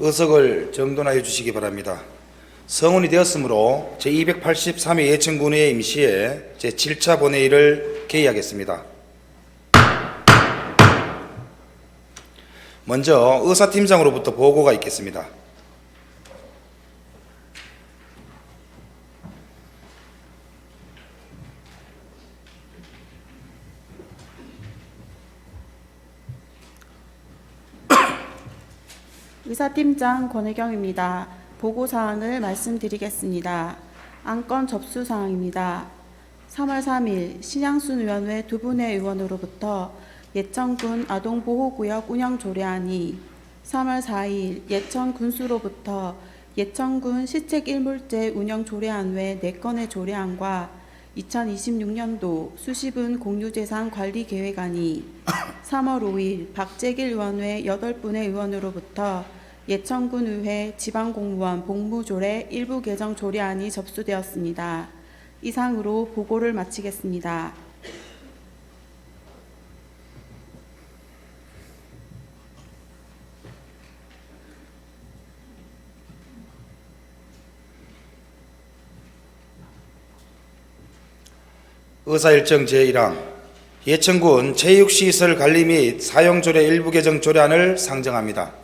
의석을 정돈하여 주시기 바랍니다. 성운이 되었으므로 제283회 예천군의회 임시회 제7차 본회의를 개의하겠습니다. 먼저 의사팀장으로부터 보고가 있겠습니다. 의사팀장 권혜경입니다. 보고사항을 말씀드리겠습니다. 안건 접수사항입니다. 3월 3일 신양순의원회 두 분의 의원으로부터 예천군 아동보호구역 운영조례안이, 3월 4일 예천군수로부터 예천군 시책일물제 운영조례안 외 4건의 조례안과 2026년도 수시분 공유재산 관리계획안이, 3월 5일 박재길 의원회 8분의 의원으로부터 예천군 의회 지방공무원 복무조례 일부 개정 조례안이 접수되었습니다. 이상으로 보고를 마치겠습니다. 의사일정 제1항 예천군 체육시설 관리 및 사용조례 일부 개정 조례안을 상정합니다.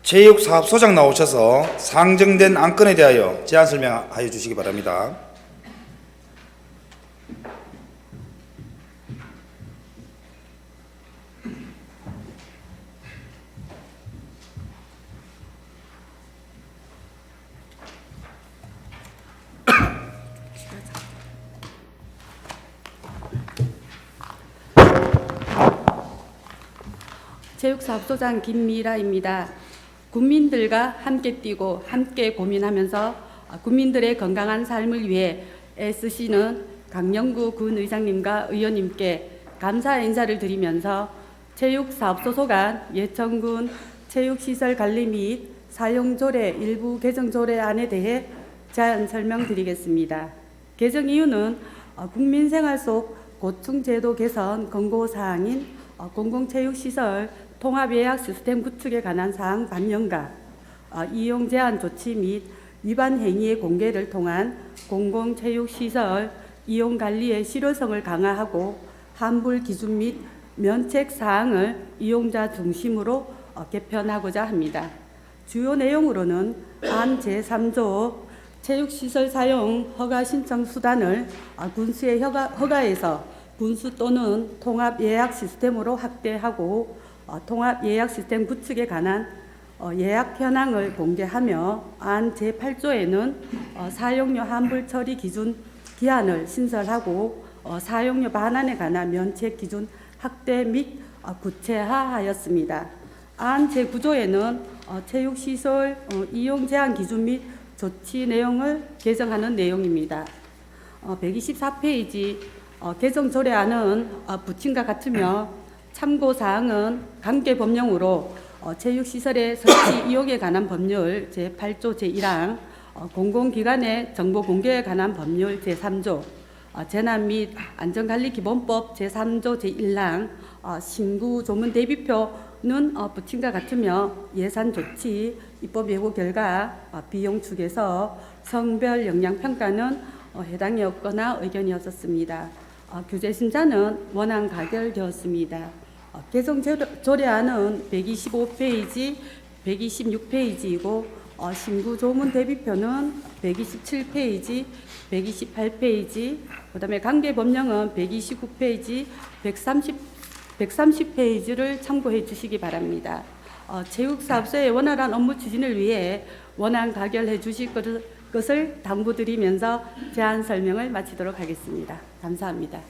체육사업소장 나오셔서 상정된 안건에 대하여 제안 설명하여 주시기 바랍니다. 체육사업소장 김미라입니다. 국민들과 함께 뛰고 함께 고민하면서 국민들의 건강한 삶을 위해 애쓰시는 강영구 군 의장님과 의원님께 감사 인사를 드리면서 체육사업소속안 예천군 체육시설관리 및 사용조례 일부 개정조례안에 대해 제안 설명드리겠습니다. 개정 이유는 국민생활 속 고충제도 개선 권고사항인 공공체육시설 통합예약 시스템 구축에 관한 사항 반영과 이용 제한 조치 및 위반 행위의 공개를 통한 공공체육시설 이용 관리의 실효성을 강화하고 환불 기준 및 면책 사항을 이용자 중심으로 개편하고자 합니다. 주요 내용으로는 안 제3조 체육시설 사용 허가 신청 수단을 군수의 허가에서 군수 또는 통합예약 시스템으로 확대하고 통합예약 시스템 구축에 관한 예약 현황을 공개하며 안 제8조에는 사용료 환불 처리 기준 기한을 신설하고 사용료 반환에 관한 면책 기준 확대 및 구체화하였습니다. 안 제9조에는 체육시설 이용 제한 기준 및 조치 내용을 개정하는 내용입니다. 124페이지 개정 조례안은 부침과 같으며 참고사항은 관계 법령으로 체육시설의 설치 이용에 관한 법률 제8조 제1항, 공공기관의 정보 공개에 관한 법률 제3조, 재난 및 안전관리기본법 제3조 제1항, 신구 조문 대비표는 부침과 같으며 예산조치, 입법 예고 결과, 비용 축에서 성별 영향평가는 해당이 없거나 의견이 없었습니다. 규제심사는 원안 가결되었습니다. 개정 조례안은 125페이지, 126페이지이고 신구 조문 대비표는 127페이지, 128페이지, 그다음에 관계 법령은 129페이지, 130페이지를 참고해 주시기 바랍니다. 체육사업소의 원활한 업무 추진을 위해 원안 가결해 주실 것을 당부드리면서 제안 설명을 마치도록 하겠습니다. 감사합니다.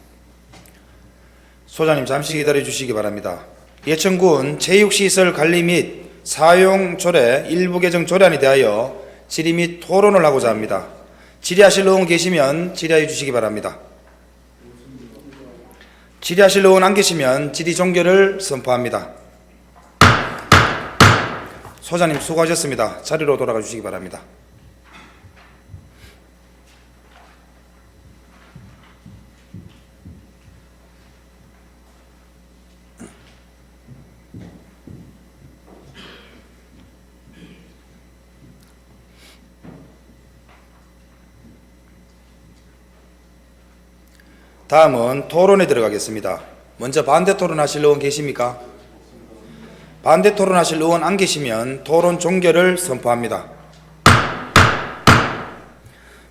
소장님 잠시 기다려 주시기 바랍니다. 예천군 체육시설 관리 및 사용조례 일부 개정 조례안에 대하여 질의 및 토론을 하고자 합니다. 질의하실 의원 계시면 질의해 주시기 바랍니다. 질의하실 의원 안 계시면 질의 종결을 선포합니다. 소장님 수고하셨습니다. 자리로 돌아가 주시기 바랍니다. 다음은 토론에 들어가겠습니다. 먼저 반대 토론하실 의원 계십니까? 반대 토론하실 의원 안 계시면 토론 종결을 선포합니다.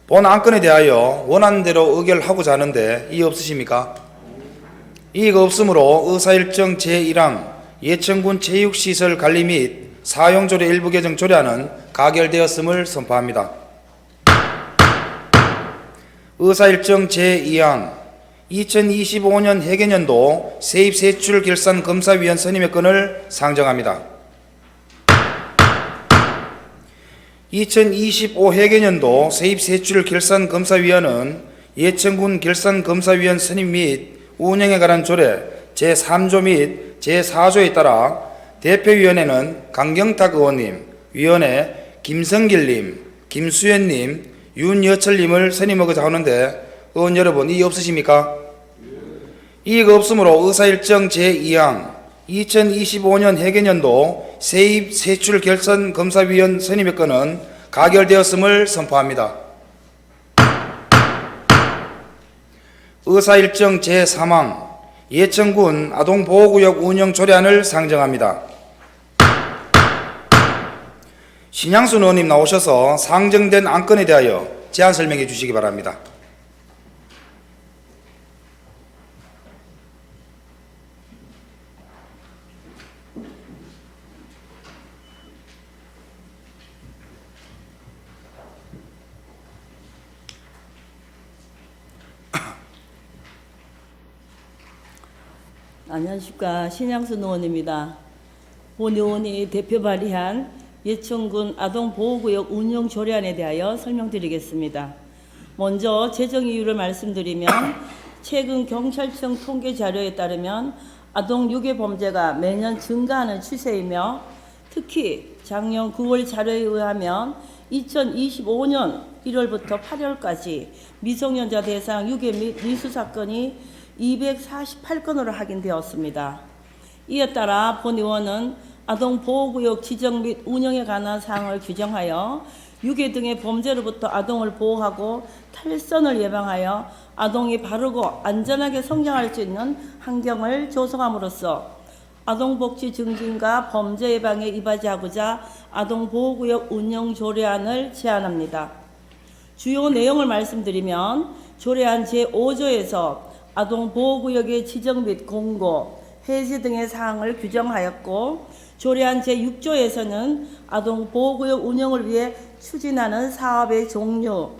본 안건에 대하여 원하는 대로 의결하고자 하는데 이의 없으십니까? 이의가 없으므로 의사일정 제1항 예천군 체육시설 관리 및 사용조례 일부 개정 조례안은 가결되었음을 선포합니다. 의사일정 제2항 2025년 회계년도 세입세출결산검사위원 선임의 건을 상정합니다. 2025 회계년도 세입세출결산검사위원은 예천군 결산검사위원 선임 및 운영에 관한 조례 제3조 및 제4조에 따라 대표위원회는 강경탁 의원님, 위원회 김성길님, 김수현님, 윤여철님을 선임하고자 하는데 의원 여러분 이의 없으십니까? 이의가 없으므로 의사일정 제2항 2025년 회계년도 세입세출결산검사위원 선임의 건은 가결되었음을 선포합니다. 의사일정 제3항 예천군 아동보호구역 운영조례안을 상정합니다. 신양순 의원님 나오셔서 상정된 안건에 대하여 제안 설명해 주시기 바랍니다. 안녕하십니까. 신양순 의원입니다. 본 의원이 대표 발의한 예천군 아동보호구역 운영조례안에 대하여 설명드리겠습니다. 먼저 재정 이유를 말씀드리면 최근 경찰청 통계 자료에 따르면 아동 유괴 범죄가 매년 증가하는 추세이며 특히 작년 9월 자료에 의하면 2025년 1월부터 8월까지 미성년자 대상 유괴 및 미수 사건이 248건으로 확인되었습니다. 이에 따라 본 의원은 아동보호구역 지정 및 운영에 관한 사항을 규정하여 유괴 등의 범죄로부터 아동을 보호하고 탈선을 예방하여 아동이 바르고 안전하게 성장할 수 있는 환경을 조성함으로써 아동복지 증진과 범죄 예방에 이바지하고자 아동보호구역 운영조례안을 제안합니다. 주요 내용을 말씀드리면 조례안 제5조에서 아동보호구역의 지정 및 공고, 해제 등의 사항을 규정하였고 조례안 제6조에서는 아동보호구역 운영을 위해 추진하는 사업의 종류,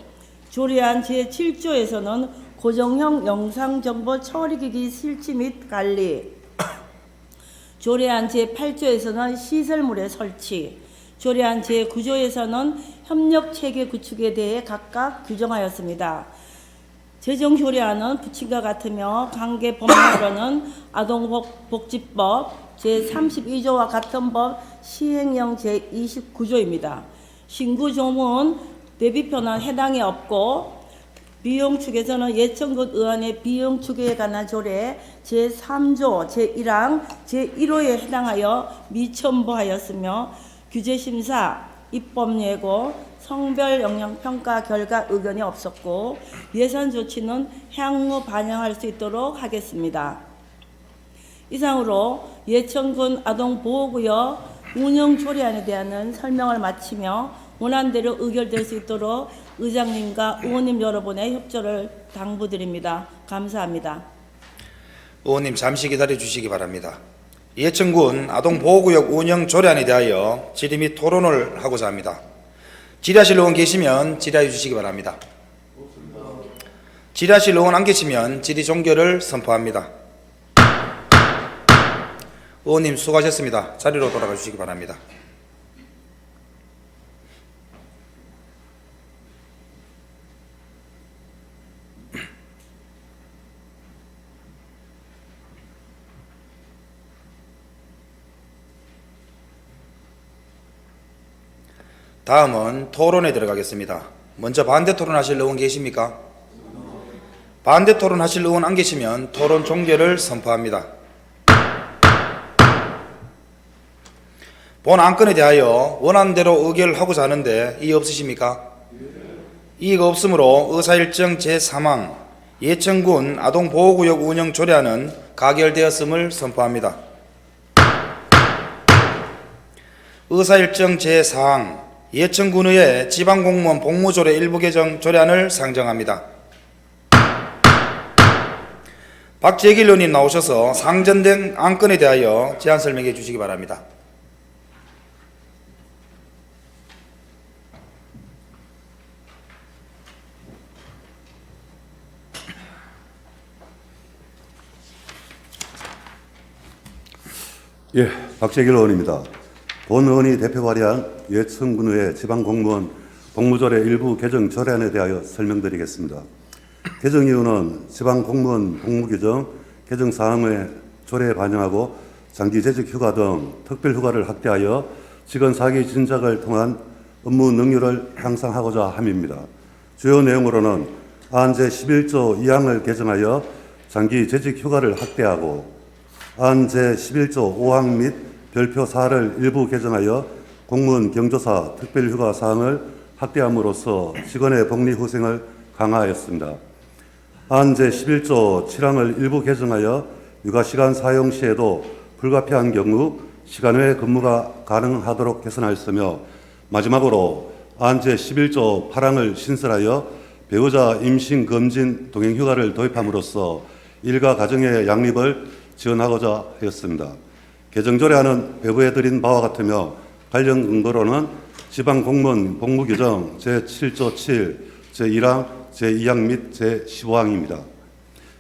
조례안 제7조에서는 고정형 영상정보 처리기기 실지 및 관리, 조례안 제8조에서는 시설물의 설치, 조례안 제9조에서는 협력체계 구축에 대해 각각 규정하였습니다. 재정조례안은 부침과 같으며 관계 법률로는 아동복지법 제32조와 같은 법 시행령 제29조입니다. 신구 조문 대비표는 해당이 없고 비용 축에서는 예천군 의원의 비용 축에 관한 조례 제3조 제1항 제1호에 해당하여 미첨부하였으며 규제심사, 입법예고, 성별 영향평가 결과 의견이 없었고 예산 조치는 향후 반영할 수 있도록 하겠습니다. 이상으로 예천군 아동보호구역 운영조례안에 대한 설명을 마치며 원안대로 의결될 수 있도록 의장님과 의원님 여러분의 협조를 당부드립니다. 감사합니다. 의원님 잠시 기다려 주시기 바랍니다. 예천군 아동보호구역 운영조례안에 대하여 질의 및 토론을 하고자 합니다. 질의하실 의원 계시면 질의해 주시기 바랍니다. 질의하실 의원 안 계시면 질의 종결을 선포합니다. 의원님 수고하셨습니다. 자리로 돌아가 주시기 바랍니다. 다음은 토론에 들어가겠습니다. 먼저 반대 토론하실 의원 계십니까? 반대 토론하실 의원 안 계시면 토론 종결을 선포합니다. 본 안건에 대하여 원하는 대로 의결하고자 하는데 이의 없으십니까? 이의가 없으므로 의사일정 제3항 예천군 아동보호구역 운영 조례안은 가결되었음을 선포합니다. 의사일정 제4항 예천군의회 지방공무원 복무조례 일부 개정 조례안을 상정합니다. 박재길 의원님 나오셔서 상정된 안건에 대하여 제안 설명해 주시기 바랍니다. 예, 박재길 의원입니다. 본 의원이 대표 발의한 예천군의회 지방공무원 복무조례 일부 개정 조례안에 대하여 설명드리겠습니다. 개정 이유는 지방공무원 복무규정 개정 사항의 조례에 반영하고 장기재직 휴가 등 특별휴가를 확대하여 직원 사기 진작을 통한 업무 능률을 향상하고자 함입니다. 주요 내용으로는 안 제11조 2항을 개정하여 장기재직 휴가를 확대하고 안 제11조 5항 및 별표 4를 일부 개정하여 공무원 경조사 특별휴가 사항을 확대함으로써 직원의 복리후생을 강화하였습니다. 안 제11조 7항을 일부 개정하여 육아시간 사용 시에도 불가피한 경우 시간 외 근무가 가능하도록 개선하였으며 마지막으로 안 제11조 8항을 신설하여 배우자 임신 검진 동행휴가를 도입함으로써 일가 가정의 양립을 지원하고자 하였습니다. 개정조례안은 배부해드린 바와 같으며 관련 근거로는 지방공무원 복무규정 제7조 7, 제1항, 제2항 및 제15항입니다.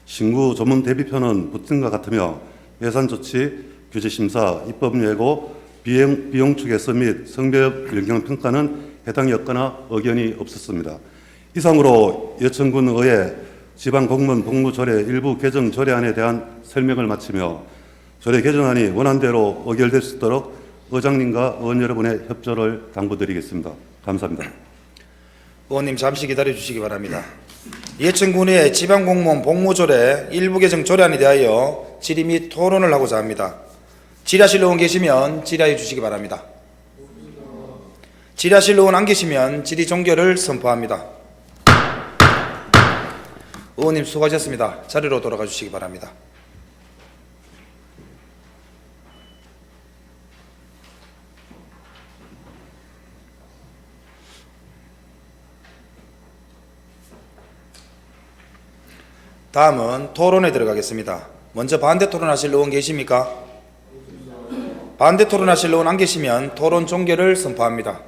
신구 조문 대비표는 붙은 것 같으며 예산조치, 규제심사, 입법예고, 비용 추계서 및 성별 영향평가는 해당이었거나 의견이 없었습니다. 이상으로 예천군 의회 지방공무원 복무조례 일부 개정 조례안에 대한 설명을 마치며 조례 개정안이 원안대로 의결될 수 있도록 의장님과 의원 여러분의 협조를 당부드리겠습니다. 감사합니다. 의원님 잠시 기다려 주시기 바랍니다. 예천군의 지방공무원 복무조례 일부 개정 조례안에 대하여 질의 및 토론을 하고자 합니다. 질의하실 의원 계시면 질의하여 주시기 바랍니다. 질의하실 의원 안 계시면 질의 종결을 선포합니다. 의원님 수고하셨습니다. 자리로 돌아가 주시기 바랍니다. 다음은 토론에 들어가겠습니다. 먼저 반대 토론하실 의원 계십니까? 반대 토론하실 의원 안 계시면 토론 종결을 선포합니다.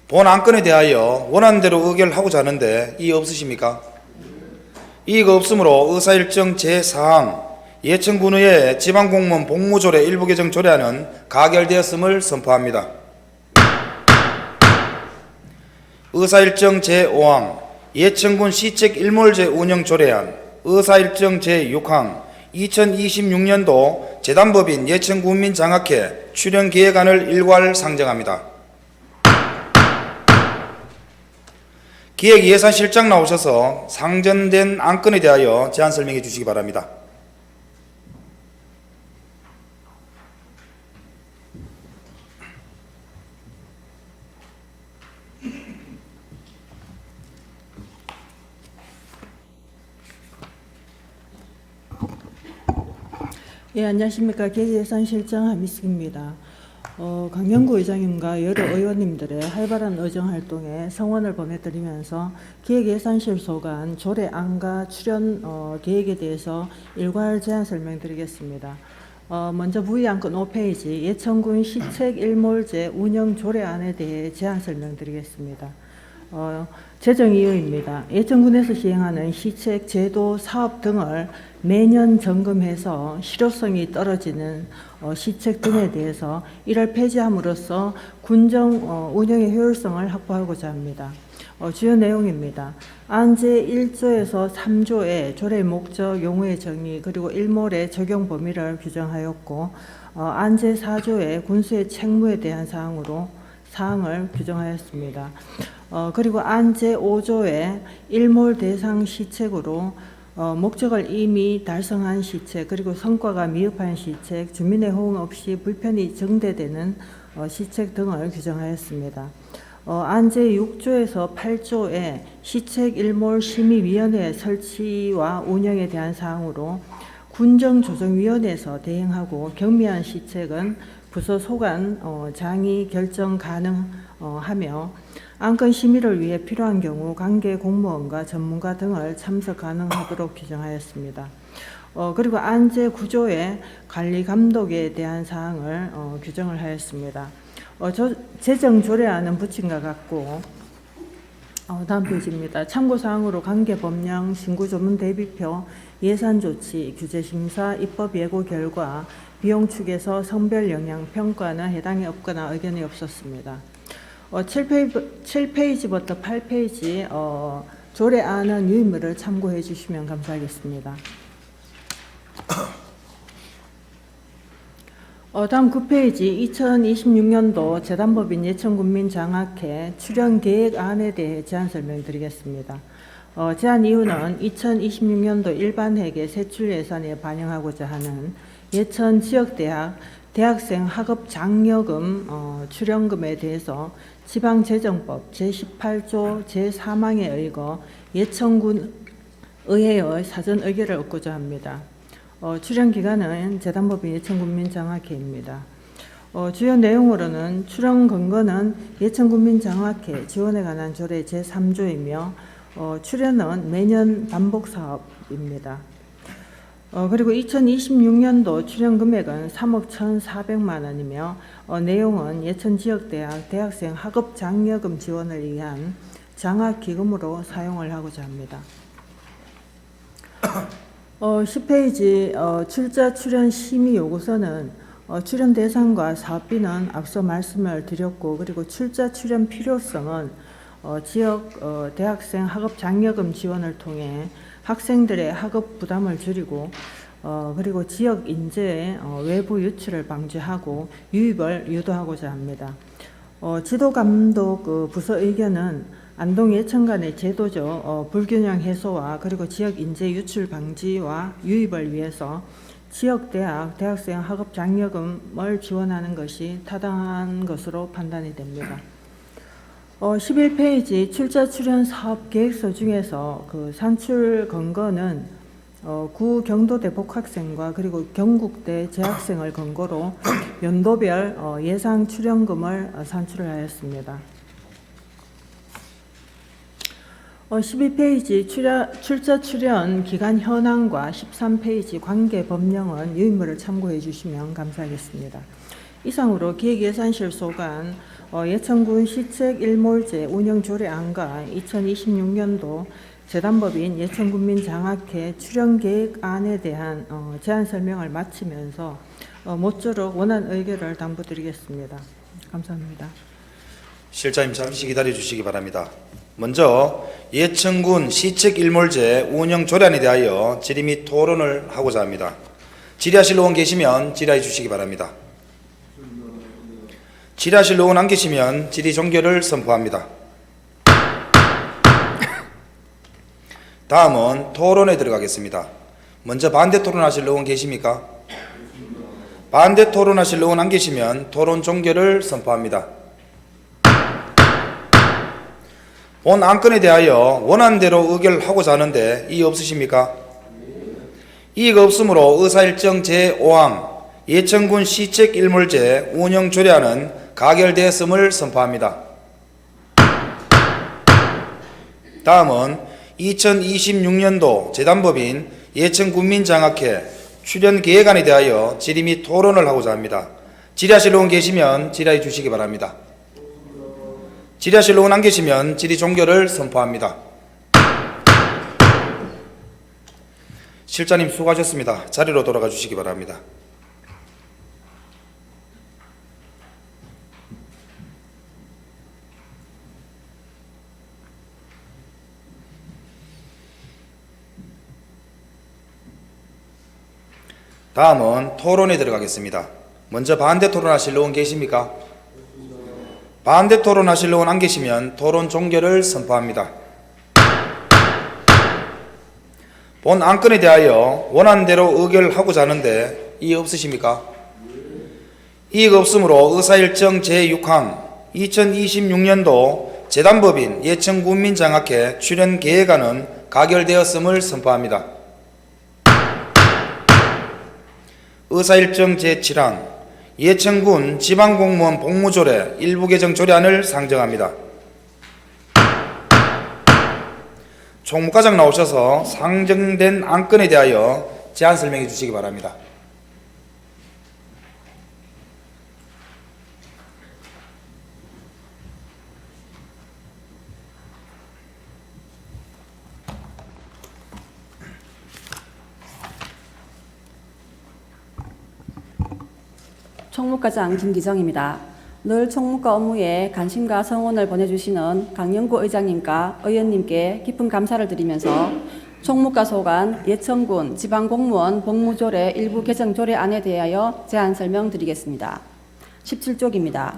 본 안건에 대하여 원안대로 의결하고자 하는데 이의 없으십니까? 이의가 없으므로 의사일정 제4항 예천군의회 지방공무원 복무조례 일부 개정 조례안은 가결되었음을 선포합니다. 의사일정 제5항 예천군 시책 일몰제 운영 조례안 의사일정 제6항 2026년도 재단법인 예천군민장학회 출연기획안을 일괄 상정합니다. 기획예산실장 나오셔서 상정된 안건에 대하여 제안 설명해 주시기 바랍니다. 예, 안녕하십니까. 기획예산실장 한미숙입니다. 강영구 의장님과 여러 의원님들의 활발한 의정활동에 성원을 보내드리면서 기획예산실 소관 조례안과 출연 계획에 대해서 일괄 제안 설명드리겠습니다. 먼저 부의안건 5페이지 예천군 시책 일몰제 운영 조례안에 대해 제안 설명드리겠습니다. 재정이유입니다. 예천군에서 시행하는 시책 제도 사업 등을 매년 점검해서 실효성이 떨어지는 시책 등에 대해서 이를 폐지함으로써 군정 운영의 효율성을 확보하고자 합니다. 주요 내용입니다. 안제 1조에서 3조의 조례 목적, 용어의 정의, 그리고 일몰의 적용 범위를 규정하였고, 안제 4조의 군수의 책무에 대한 사항을 규정하였습니다. 그리고 안제 5조의 일몰 대상 시책으로 목적을 이미 달성한 시책, 그리고 성과가 미흡한 시책, 주민의 호응 없이 불편이 증대되는 시책 등을 규정하였습니다. 안제 6조에서 8조의 시책 일몰 심의위원회 설치와 운영에 대한 사항으로 군정조정위원회에서 대행하고 경미한 시책은 부서 소관 장이 결정 가능하며 안건 심의를 위해 필요한 경우 관계 공무원과 전문가 등을 참석 가능하도록 규정하였습니다. 그리고 안제 구조의 관리 감독에 대한 사항을 규정을 하였습니다. 재정 조례안은 붙임과 같고 다음 페이지입니다. 참고사항으로 관계법령, 신구조문 대비표, 예산조치, 규제심사, 입법예고 결과, 비용 축에서 성별 영향 평가는 해당이 없거나 의견이 없었습니다. 7페이지부터 8페이지 조례안은 유의물을 참고해 주시면 감사하겠습니다. 다음 9페이지 2026년도 재단법인 예천군민장학회 출연계획안에 대해 제안 설명드리겠습니다. 제안 이유는 2026년도 일반회계 세출 예산에 반영하고자 하는 예천 지역대학 대학생 학업 장려금 출연금에 대해서 지방재정법 제18조 제4항에 의거 예천군 의회의 사전 의결을 얻고자 합니다. 출연 기간은 재단법인 예천군민장학회입니다. 주요 내용으로는 출연 근거는 예천군민장학회 지원에 관한 조례 제3조이며 출연은 매년 반복 사업입니다. 그리고 2026년도 출연 금액은 3억 1,400만 원이며 내용은 예천지역대학 대학생 학업 장려금 지원을 위한 장학기금으로 사용을 하고자 합니다. 10페이지 출자 출연 심의 요구서는 출연 대상과 사업비는 앞서 말씀을 드렸고, 그리고 출자 출연 필요성은 지역 대학생 학업 장려금 지원을 통해 학생들의 학업 부담을 줄이고 그리고 지역 인재의 외부 유출을 방지하고 유입을 유도하고자 합니다. 지도 감독 부서 의견은 안동 예천 간의 제도적 불균형 해소와 그리고 지역 인재 유출 방지와 유입을 위해서 지역 대학 대학생 학업 장려금을 지원하는 것이 타당한 것으로 판단이 됩니다. 11페이지 출자 출연 사업 계획서 중에서 그 산출 근거는 구 경도대 복학생과 그리고 경국대 재학생을 근거로 연도별 예상 출연금을 산출을 하였습니다. 12페이지 출자 출연 기간 현황과 13페이지 관계 법령은 유의물을 참고해 주시면 감사하겠습니다. 이상으로 기획예산실 소관 예천군 시책 일몰제 운영조례안과 2026년도 재단법인 예천군민장학회 출연계획안에 대한 제안 설명을 마치면서 모쪼록 원안 의결을 당부드리겠습니다. 감사합니다. 실장님 잠시 기다려 주시기 바랍니다. 먼저 예천군 시책 일몰제 운영 조례안에 대하여 질의 및 토론을 하고자 합니다. 질의하실 의원 계시면 질의해 주시기 바랍니다. 질의하실 의원 안 계시면 질의 종결을 선포합니다. 다음은 토론에 들어가겠습니다. 먼저 반대 토론하실 의원 계십니까? 반대 토론하실 의원 안 계시면 토론 종결을 선포합니다. 본 안건에 대하여 원안대로 의결하고자 하는데 이의 없으십니까? 이의가 없으므로 의사일정 제5항 예천군 시책 일몰제 운영 조례안은 가결되었음을 선포합니다. 다음은 2026년도 재단법인 예천군민장학회 출연계획안에 대하여 질의 및 토론을 하고자 합니다. 질의하실 의원 계시면 질의해 주시기 바랍니다. 질의하실 의원 안 계시면 질의 종결을 선포합니다. 실장님 수고하셨습니다. 자리로 돌아가 주시기 바랍니다. 다음은 토론에 들어가겠습니다. 먼저 반대 토론하실 의원 계십니까? 반대 토론하실 의원 안 계시면 토론 종결을 선포합니다. 본 안건에 대하여 원안대로 의결하고자 하는데 이의 없으십니까? 이의가 없으므로 의사일정 제6항 2026년도 재단법인 예천군민장학회 출연 계획안은 가결되었음을 선포합니다. 의사일정 제7항 예천군 지방공무원 복무조례 일부 개정 조례안을 상정합니다. 총무과장 나오셔서 상정된 안건에 대하여 제안 설명해 주시기 바랍니다. 총무과장 김기정입니다. 늘 총무과 업무에 관심과 성원을 보내주시는 강영구 의장님과 의원님께 깊은 감사를 드리면서 총무과 소관 예천군 지방공무원 복무조례 일부 개정 조례안에 대하여 제안 설명드리겠습니다. 17쪽입니다.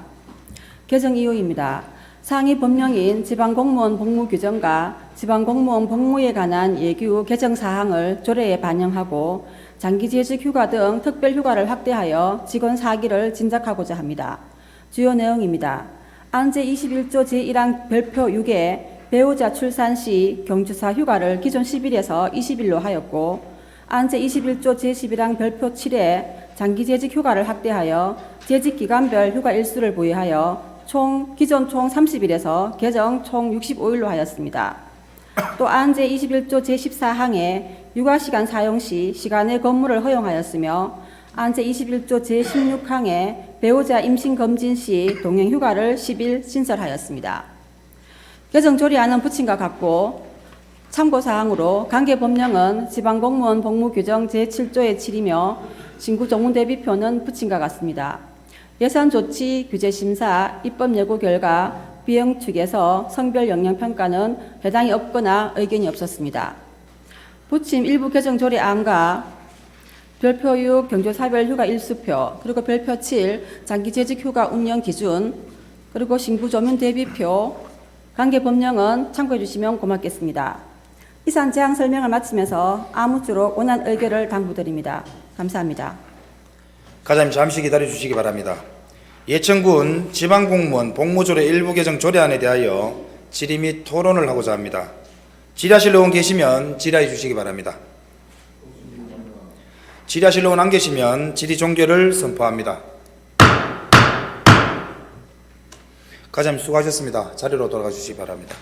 개정 이유입니다. 상위 법령인 지방공무원 복무규정과 지방공무원 복무에 관한 예규 개정 사항을 조례에 반영하고 장기재직 휴가 등 특별휴가를 확대하여 직원 사기를 진작하고자 합니다. 주요 내용입니다. 안제 21조 제1항 별표 6에 배우자 출산 시 경주사 휴가를 기존 10일에서 20일로 하였고 안제 21조 제11항 별표 7에 장기재직 휴가를 확대하여 재직기간별 휴가 일수를 부여하여 기존 총 30일에서 개정 총 65일로 하였습니다. 또 안제 21조 제14항에 육아시간 사용 시 시간의 근무를 허용하였으며 안제 21조 제16항에 배우자 임신검진 시 동행휴가를 10일 신설하였습니다. 개정 조례안은 부침과 같고 참고사항으로 관계법령은 지방공무원 복무규정 제7조의 7이며 신구조문대비표는 부침과 같습니다. 예산조치 규제심사 입법예고 결과 비용 측에서 성별 영향평가는 해당이 없거나 의견이 없었습니다. 부침 일부 개정 조례안과 별표 6 경조사별 휴가 일수표, 그리고 별표 7 장기재직 휴가 운영 기준, 그리고 신구조문 대비표, 관계법령은 참고해 주시면 고맙겠습니다. 이상 제안 설명을 마치면서 아무쪼록 원안 의결을 당부드립니다. 감사합니다. 과장님 잠시 기다려 주시기 바랍니다. 예천군 지방공무원 복무조례 일부 개정 조례안에 대하여 질의 및 토론을 하고자 합니다. 질의하실 의원 계시면 질의해 주시기 바랍니다. 질의하실 의원 안 계시면 질의 종결을 선포합니다. 과장님 수고하셨습니다. 자리로 돌아가 주시기 바랍니다.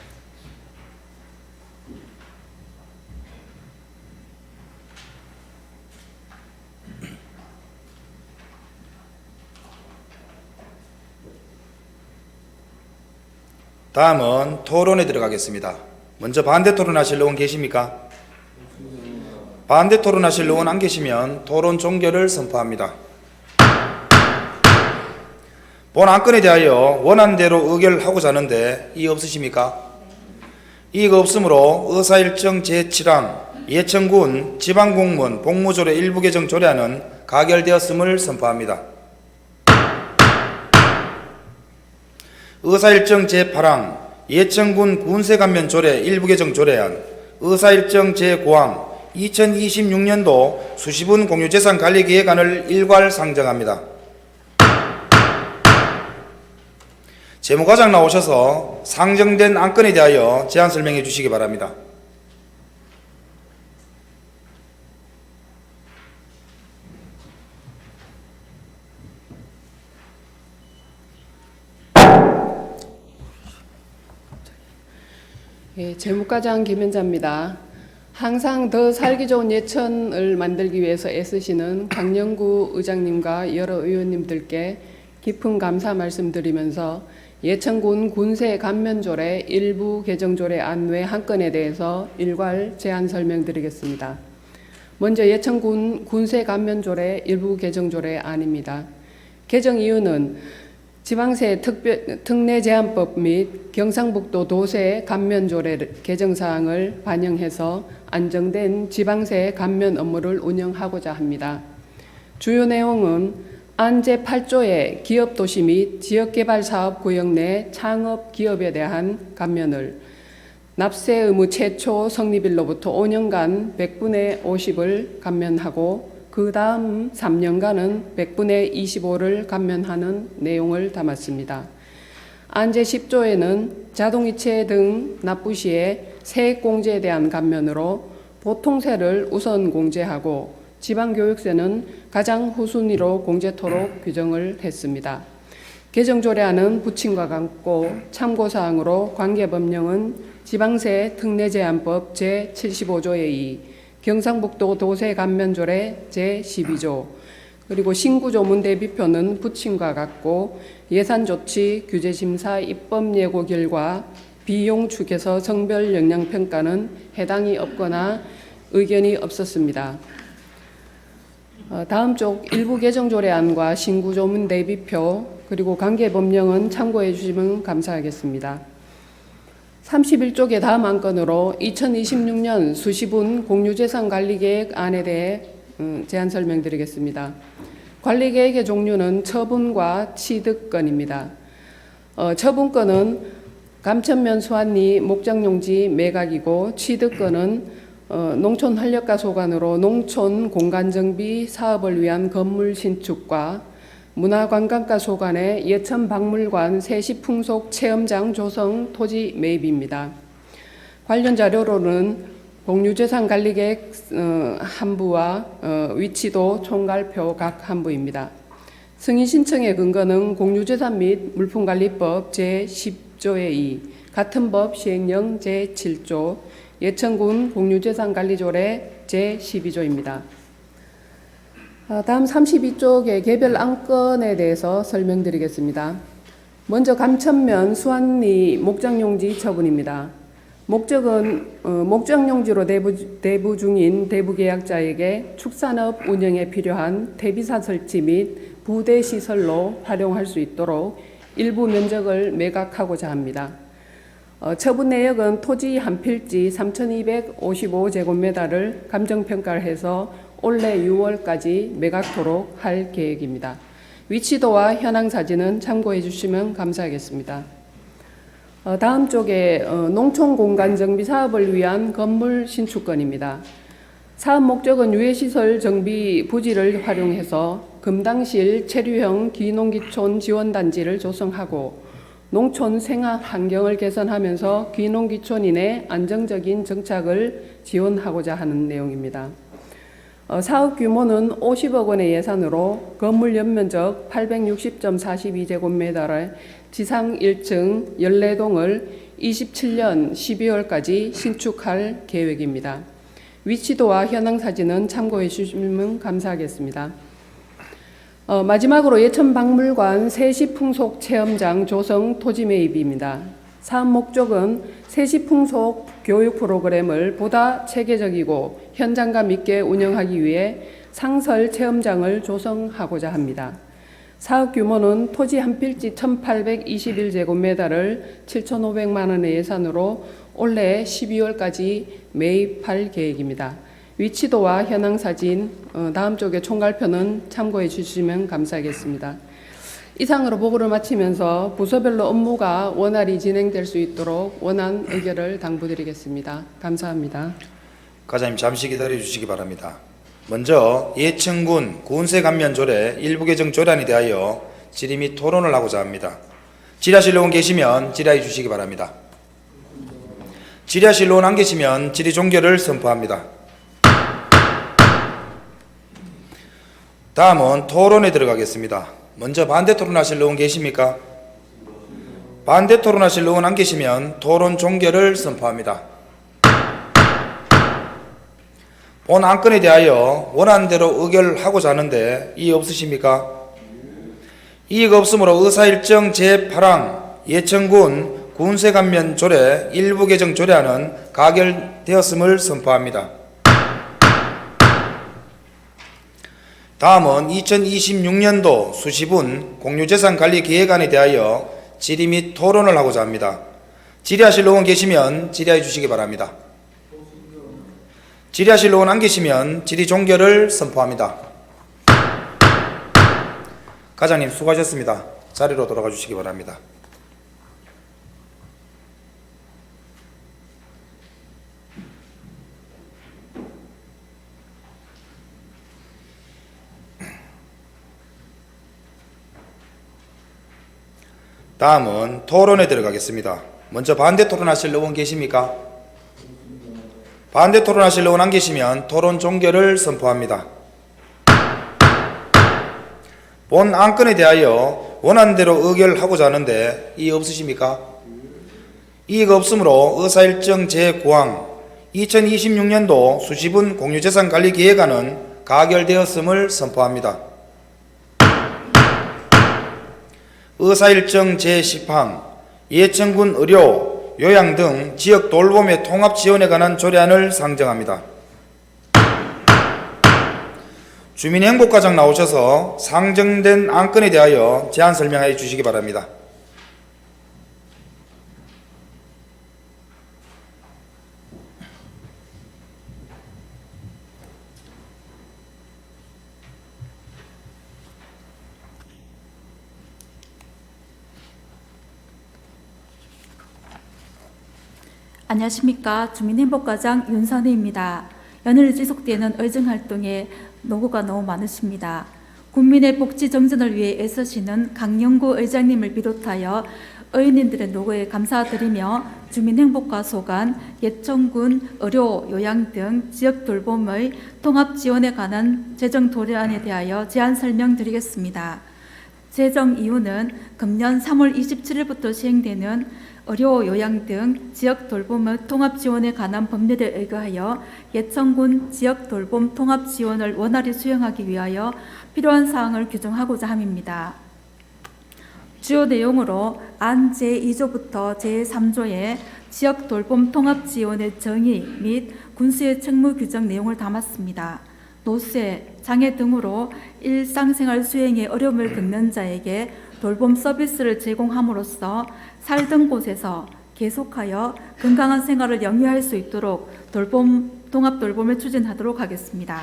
다음은 토론에 들어가겠습니다. 먼저 반대 토론하실 의원 계십니까? 반대 토론하실 의원 안 계시면 토론 종결을 선포합니다. 본 안건에 대하여 원안대로 의결하고자 하는데 이의 없으십니까? 이의가 없으므로 의사일정 제7항 예천군 지방공무원 복무조례 일부 개정 조례안은 가결되었음을 선포합니다. 의사일정 제8항 예천군 군세감면조례 일부 개정 조례안, 의사일정 제9항 2026년도 수시분 공유재산관리계획안을 일괄 상정합니다. 재무과장 나오셔서 상정된 안건에 대하여 제안 설명해 주시기 바랍니다. 예, 재무과장 김현자입니다. 항상 더 살기 좋은 예천을 만들기 위해서 애쓰시는 강영구 의장님과 여러 의원님들께 깊은 감사 말씀드리면서 예천군 군세 감면조례 일부 개정조례 안외 한 건에 대해서 일괄 제안 설명드리겠습니다. 먼저 예천군 군세 감면조례 일부 개정조례 안입니다. 개정 이유는 지방세 특례제한법 및 경상북도 도세 감면조례 개정사항을 반영해서 안정된 지방세 감면 업무를 운영하고자 합니다. 주요 내용은 안 제8조의 기업도시 및 지역개발사업구역 내 창업기업에 대한 감면을 납세 의무 최초 성립일로부터 5년간 100분의 50을 감면하고 그 다음 3년간은 100분의 25를 감면하는 내용을 담았습니다. 안제 10조에는 자동이체 등 납부 시에 세액공제에 대한 감면으로 보통세를 우선 공제하고 지방교육세는 가장 후순위로 공제토록 규정을 했습니다. 개정조례안은 부침과 같고 참고사항으로 관계법령은 지방세 특례제한법 제75조의 2, 경상북도 도세감면조례 제12조, 그리고 신구조문 대비표는 부침과 같고 예산조치, 규제심사, 입법예고 결과, 비용 축에서 성별 영향평가는 해당이 없거나 의견이 없었습니다. 다음 쪽 일부 개정조례안과 신구조문 대비표 그리고 관계법령은 참고해 주시면 감사하겠습니다. 31쪽의 다음 안건으로 2026년 수시분 공유재산관리계획 안에 대해 제안 설명드리겠습니다. 관리계획의 종류는 처분과 취득권입니다. 처분권은 감천면 수안리 목장용지 매각이고 취득권은 농촌활력가 소관으로 농촌 공간정비 사업을 위한 건물 신축과 문화관광가 소관의 예천박물관 세시풍속 체험장 조성 토지 매입입니다. 관련 자료로는 공유재산관리계획 한부와 위치도 총괄표 각 한부입니다. 승인 신청의 근거는 공유재산 및 물품관리법 제10조의 2, 같은 법 시행령 제7조, 예천군 공유재산관리조례 제12조입니다. 다음 32쪽의 개별 안건에 대해서 설명드리겠습니다. 먼저 감천면 수안리 목장용지 처분입니다. 목적은 목장용지로 대부 중인 대부계약자에게 축산업 운영에 필요한 대비사 설치 및 부대 시설로 활용할 수 있도록 일부 면적을 매각하고자 합니다. 처분 내역은 토지 한 필지 3,255제곱미터를 감정평가를 해서 올해 6월까지 매각토록 할 계획입니다. 위치도와 현황 사진은 참고해 주시면 감사하겠습니다. 다음 쪽에 농촌 공간 정비 사업을 위한 건물 신축권입니다. 사업 목적은 유해시설 정비 부지를 활용해서 금당실 체류형 귀농귀촌 지원단지를 조성하고 농촌 생활 환경을 개선하면서 귀농귀촌인의 안정적인 정착을 지원하고자 하는 내용입니다. 사업 규모는 50억 원의 예산으로 건물 연면적 860.42제곱미터의 지상 1층 14동을 27년 12월까지 신축할 계획입니다. 위치도와 현황 사진은 참고해 주시면 감사하겠습니다. 마지막으로 예천박물관 세시풍속 체험장 조성 토지 매입입니다. 사업 목적은 세시풍속 교육 프로그램을 보다 체계적이고 현장감 있게 운영하기 위해 상설 체험장을 조성하고자 합니다. 사업 규모는 토지 한 필지 1,821제곱미터를 7,500만 원의 예산으로 올해 12월까지 매입할 계획입니다. 위치도와 현황 사진, 다음 쪽에 총괄표는 참고해 주시면 감사하겠습니다. 이상으로 보고를 마치면서 부서별로 업무가 원활히 진행될 수 있도록 원안 의결을 당부드리겠습니다. 감사합니다. 과장님 잠시 기다려 주시기 바랍니다. 먼저 예천군 군세감면조례 일부 개정 조례안에 대하여 질의 및 토론을 하고자 합니다. 질의하실 의원 계시면 질의해 주시기 바랍니다. 질의하실 의원 안 계시면 질의 종결을 선포합니다. 다음은 토론에 들어가겠습니다. 먼저 반대 토론하실 의원 계십니까? 반대 토론하실 의원 안 계시면 토론 종결을 선포합니다. 본 안건에 대하여 원안대로 의결하고자 하는데 이의 없으십니까? 이의가 없으므로 의사일정 제8항 예천군 군세감면조례 일부 개정 조례안은 가결되었음을 선포합니다. 다음은 2026년도 수시분 공유재산관리계획안에 대하여 질의 및 토론을 하고자 합니다. 질의하실 의원 계시면 질의해 주시기 바랍니다. 질의하실 의원 안 계시면 질의 종결을 선포합니다. 과장님 수고하셨습니다. 자리로 돌아가 주시기 바랍니다. 다음은 토론에 들어가겠습니다. 먼저 반대 토론하실 의원 계십니까? 반대 토론하실 의원 안 계시면 토론 종결을 선포합니다. 본 안건에 대하여 원안대로 의결하고자 하는데 이의 없으십니까? 이의가 없으므로 의사일정 제9항 2026년도 수지분 공유재산관리계획안은 가결되었음을 선포합니다. 의사일정 제10항 예천군 의료, 요양 등 지역 돌봄의 통합 지원에 관한 조례안을 상정합니다. 주민행복과장 나오셔서 상정된 안건에 대하여 제안 설명해 주시기 바랍니다. 안녕하십니까. 주민행복과장 윤선희입니다. 연일 지속되는 의정활동에 노고가 너무 많으십니다. 국민의 복지 정전을 위해 애쓰시는 강영구 의장님을 비롯하여 의원님들의 노고에 감사드리며 주민행복과 소관, 예천군 의료, 요양 등 지역 돌봄의 통합 지원에 관한 재정 도례안에 대하여 제안 설명드리겠습니다. 제정 이유는 금년 3월 27일부터 시행되는 의료, 요양 등 지역 돌봄의 통합 지원에 관한 법률에 의거하여 예천군 지역 돌봄 통합 지원을 원활히 수행하기 위하여 필요한 사항을 규정하고자 함입니다. 주요 내용으로 안 제2조부터 제3조에 지역 돌봄 통합 지원의 정의 및 군수의 책무 규정 내용을 담았습니다. 노쇠, 장애 등으로 일상생활 수행에 어려움을 겪는 자에게 돌봄 서비스를 제공함으로써 살던 곳에서 계속하여 건강한 생활을 영위할 수 있도록 통합 돌봄을 추진하도록 하겠습니다.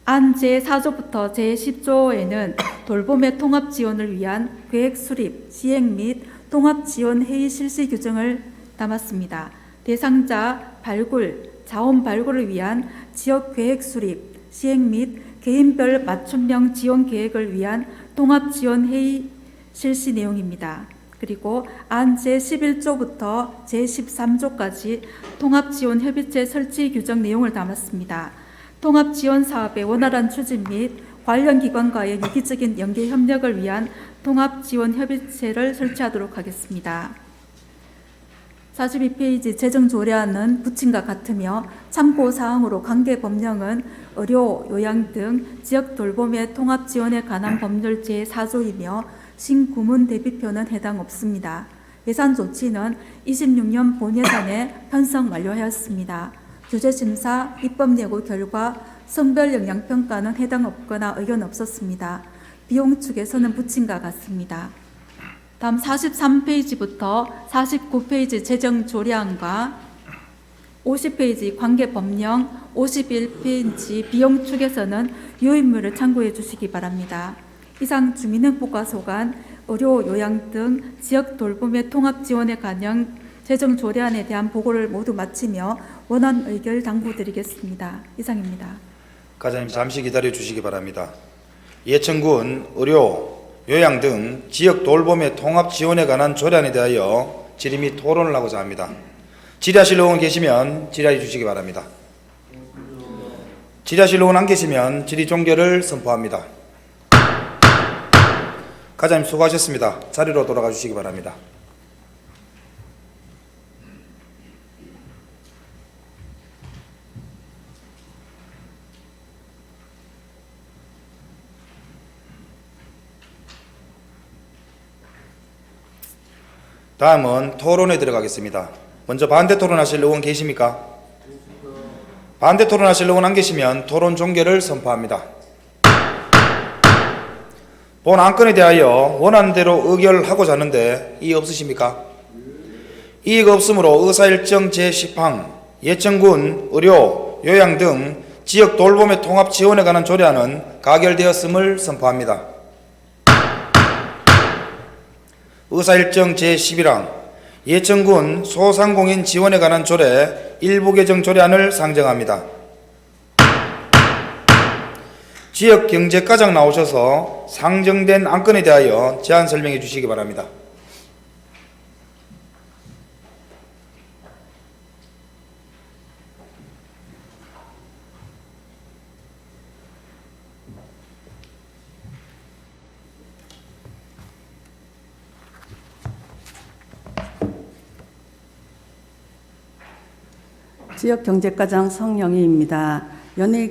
안 제4조부터 제10조에는 돌봄의 통합 지원을 위한 계획 수립, 시행 및 통합 지원 회의 실시 규정을 담았습니다. 대상자 발굴, 자원 발굴을 위한 지역 계획 수립, 시행 및 개인별 맞춤형 지원 계획을 위한 통합 지원 회의 실시 내용입니다. 그리고 안 제11조부터 제13조까지 통합 지원 협의체 설치 규정 내용을 담았습니다. 통합 지원 사업의 원활한 추진 및 관련 기관과의 유기적인 연계 협력을 위한 통합 지원 협의체를 설치하도록 하겠습니다. 42페이지 재정 조례안은 부침과 같으며 참고 사항으로 관계 법령은 의료, 요양 등 지역 돌봄의 통합 지원에 관한 법률 제4조이며 신구문 대비표는 해당 없습니다. 예산 조치는 26년 본예산에 편성 완료하였습니다. 규제심사, 입법예고 결과 성별 영향평가는 해당 없거나 의견 없었습니다. 비용 측에서는 부침과 같습니다. 다음 43페이지부터 49페이지 재정조례안과 50페이지 관계법령, 51페이지 비용 축에서는 유인물을 참고해 주시기 바랍니다. 이상 주민행복과 소관, 의료, 요양 등 지역 돌봄의 통합 지원에 관한 재정조례안에 대한 보고를 모두 마치며 원안 의결 당부드리겠습니다. 이상입니다. 과장님 잠시 기다려 주시기 바랍니다. 예천군 의료, 요양 등 지역 돌봄의 통합 지원에 관한 조례안에 대하여 질의 및 토론을 하고자 합니다. 질의하실 의원 계시면 질의해 주시기 바랍니다. 질의하실 의원 안 계시면 질의 종결을 선포합니다. 과장님 수고하셨습니다. 자리로 돌아가 주시기 바랍니다. 다음은 토론에 들어가겠습니다. 먼저 반대 토론하실 의원 계십니까? 반대 토론하실 의원 안 계시면 토론 종결을 선포합니다. 본 안건에 대하여 원안대로 의결하고자 하는데 이의 없으십니까? 이의가 없으므로 의사일정 제10항 예천군 의료, 요양 등 지역 돌봄의 통합 지원에 관한 조례안은 가결되었음을 선포합니다. 의사일정 제11항 예천군 소상공인 지원에 관한 조례 일부 개정 조례안을 상정합니다. 지역경제과장 나오셔서 상정된 안건에 대하여 제안 설명해 주시기 바랍니다. 지역경제과장 성영희입니다. 연일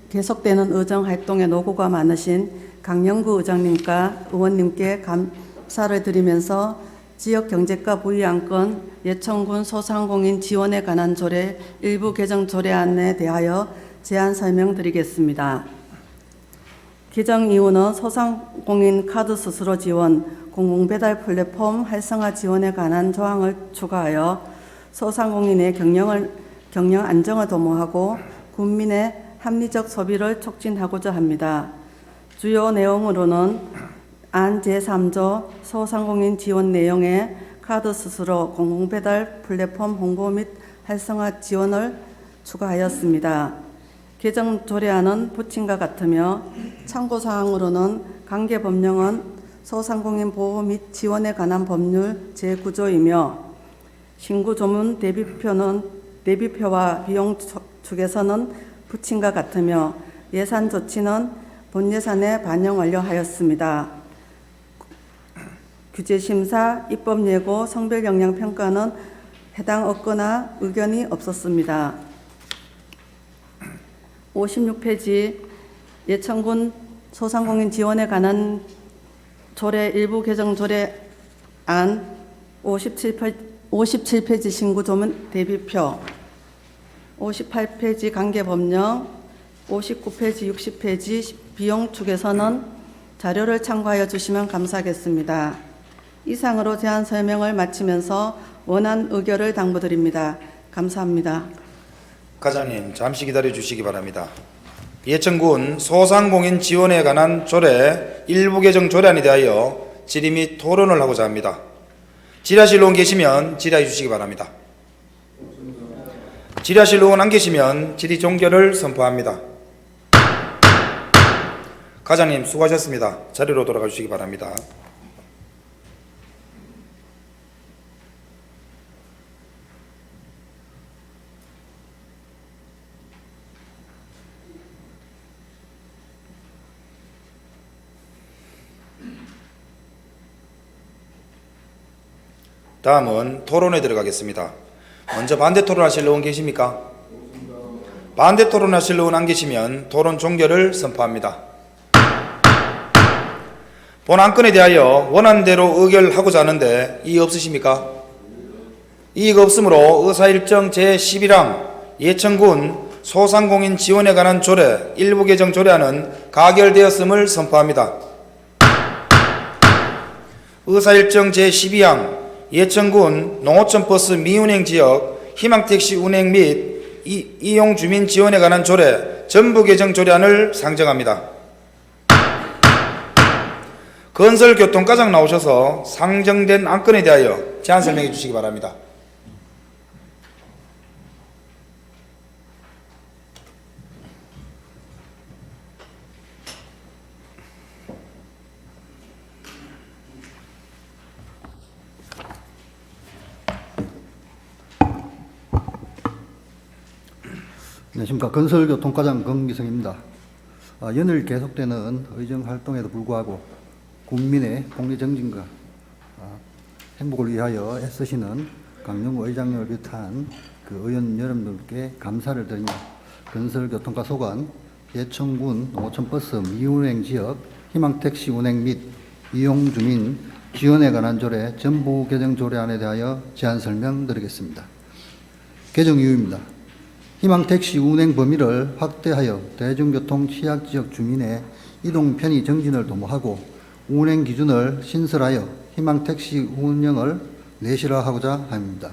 계속되는 의정활동에 노고가 많으신 강영구 의장님과 의원님께 감사를 드리면서 지역경제과 부의안건 예천군 소상공인 지원에 관한 조례 일부 개정 조례안에 대하여 제안 설명드리겠습니다. 개정 이유는 소상공인 카드 수수료 지원, 공공배달 플랫폼 활성화 지원에 관한 조항을 추가하여 소상공인의 경영 안정을 도모하고 국민의 합리적 소비를 촉진하고자 합니다. 주요 내용으로는 안 제3조 소상공인 지원 내용에 카드 수수료, 공공배달 플랫폼 홍보 및 활성화 지원을 추가하였습니다. 개정 조례안은 부침과 같으며 참고사항으로는 관계법령은 소상공인 보호 및 지원에 관한 법률 제9조이며 신구조문 대비표와 비용 축에서는 부침과 같으며 예산 조치는 본 예산에 반영 완료하였습니다. 규제심사, 입법예고, 성별역량평가는 해당 없거나 의견이 없었습니다. 56페이지 예천군 소상공인 지원에 관한 조례 일부 개정 조례안 57페이지 신구조문 대비표 58페이지 관계법령 59페이지 60페이지 비용 축에서는 자료를 참고하여 주시면 감사하겠습니다. 이상으로 제안 설명을 마치면서 원안 의결을 당부드립니다. 감사합니다. 과장님 잠시 기다려 주시기 바랍니다. 예천군 소상공인 지원에 관한 조례 일부 개정 조례안에 대하여 질의 및 토론을 하고자 합니다. 질의하실 의원 계시면 질의해 주시기 바랍니다. 질의하실 의원 안 계시면 질의 종결을 선포합니다. 과장님 수고하셨습니다. 자리로 돌아가 주시기 바랍니다. 다음은 토론에 들어가겠습니다. 먼저 반대 토론하실 의원 계십니까? 반대 토론하실 의원 안 계시면 토론 종결을 선포합니다. 본 안건에 대하여 원안대로 의결하고자 하는데 이의 없으십니까? 이의가 없으므로 의사일정 제11항 예천군 소상공인 지원에 관한 조례 일부 개정 조례안은 가결되었음을 선포합니다. 의사일정 제12항 예천군 농어촌 버스 미운행 지역 희망택시 운행 및 이용 주민 지원에 관한 조례 전부 개정 조례안을 상정합니다. 건설교통과장 나오셔서 상정된 안건에 대하여 제안 설명해 주시기 바랍니다. 안녕하십니까. 건설교통과장 권기성입니다. 연일 계속되는 의정활동에도 불구하고 국민의 복리정진과 행복을 위하여 애쓰시는 강영구 의장님을 비롯한 그 의원 여러분들께 감사를 드리며 건설교통과 소관 예천군 농어촌버스 미운행 지역 희망택시 운행 및 이용 주민 지원에 관한 조례 전부 개정 조례안에 대하여 제안 설명드리겠습니다. 개정 이유입니다. 희망택시 운행 범위를 확대하여 대중교통 취약지역 주민의 이동 편의 정진을 도모하고 운행 기준을 신설하여 희망택시 운영을 내실화하고자 합니다.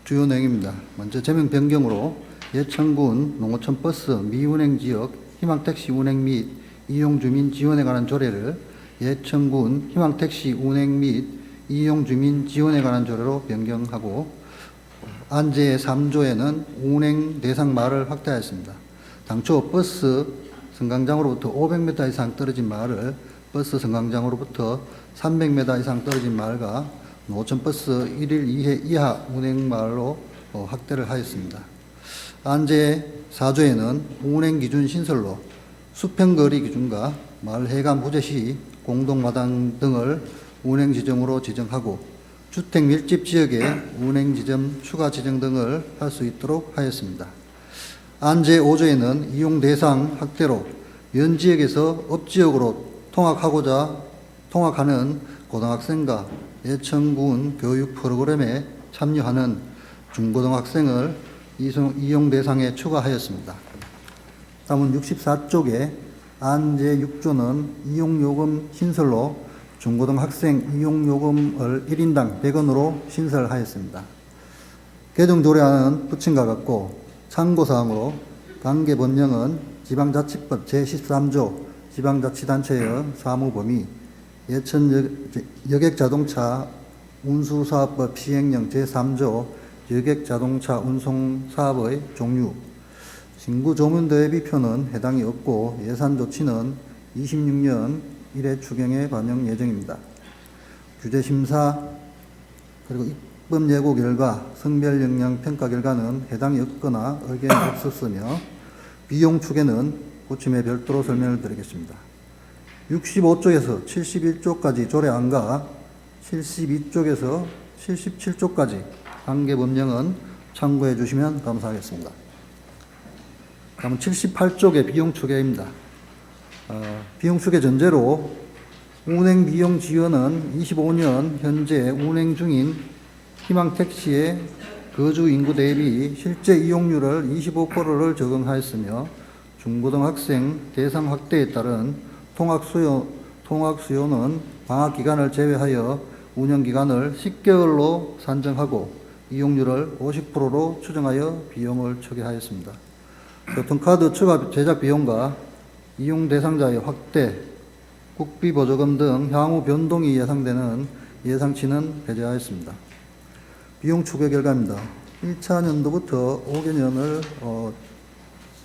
주요 내용입니다. 먼저 제명 변경으로 예천군 농어촌버스 미운행 지역 희망택시 운행 및 이용 주민 지원에 관한 조례를 예천군 희망택시 운행 및 이용 주민 지원에 관한 조례로 변경하고 안제 3조에는 운행 대상 마을을 확대하였습니다. 당초 버스 승강장으로부터 500m 이상 떨어진 마을을 버스 승강장으로부터 300m 이상 떨어진 마을과 농어촌버스 1일 2회 이하 운행 마을로 확대를 하였습니다. 안제 4조에는 운행 기준 신설로 수평거리 기준과 마을 해관 부재 시 공동마당 등을 운행 지점으로 지정하고 주택 밀집 지역의 운행 지점 추가 지정 등을 할 수 있도록 하였습니다. 안 제5조에는 이용 대상 확대로 면 지역에서 업 지역으로 통학하는 고등학생과 예천군 교육 프로그램에 참여하는 중고등학생을 이용 대상에 추가하였습니다. 다음은 64쪽에 안 제6조는 이용요금 신설로 중고등학생 이용요금을 1인당 100원으로 신설하였습니다. 개정 조례안은 부침과 같고 참고사항으로 관계 법령은 지방자치법 제13조 지방자치단체의 사무범위, 예천 여객자동차 운수사업법 시행령 제3조 여객자동차 운송사업의 종류, 신구조문 대비표는 해당이 없고 예산조치는 26년 1회 추경에 반영 예정입니다. 규제심사 그리고 입법예고 결과 성별역량 평가 결과는 해당이 없거나 의견이 없었으며 비용 추계는 고침에 별도로 설명을 드리겠습니다. 65쪽에서 71쪽까지 조례안과 72쪽에서 77쪽까지 관계 법령은 참고해 주시면 감사하겠습니다. 다음은 78쪽의 비용 추계입니다. 비용 추계 전제로 운행 비용 지원은 25년 현재 운행 중인 희망택시의 거주 인구 대비 실제 이용률을 25%를 적용하였으며 중고등학생 대상 확대에 따른 통학 수요는 방학 기간을 제외하여 운영 기간을 10개월로 산정하고 이용률을 50%로 추정하여 비용을 추계하였습니다. 교통카드 추가 제작 비용과 이용 대상자의 확대, 국비 보조금 등 향후 변동이 예상되는 예상치는 배제하였습니다. 비용 추계 결과입니다. 1차 연도부터 5개년을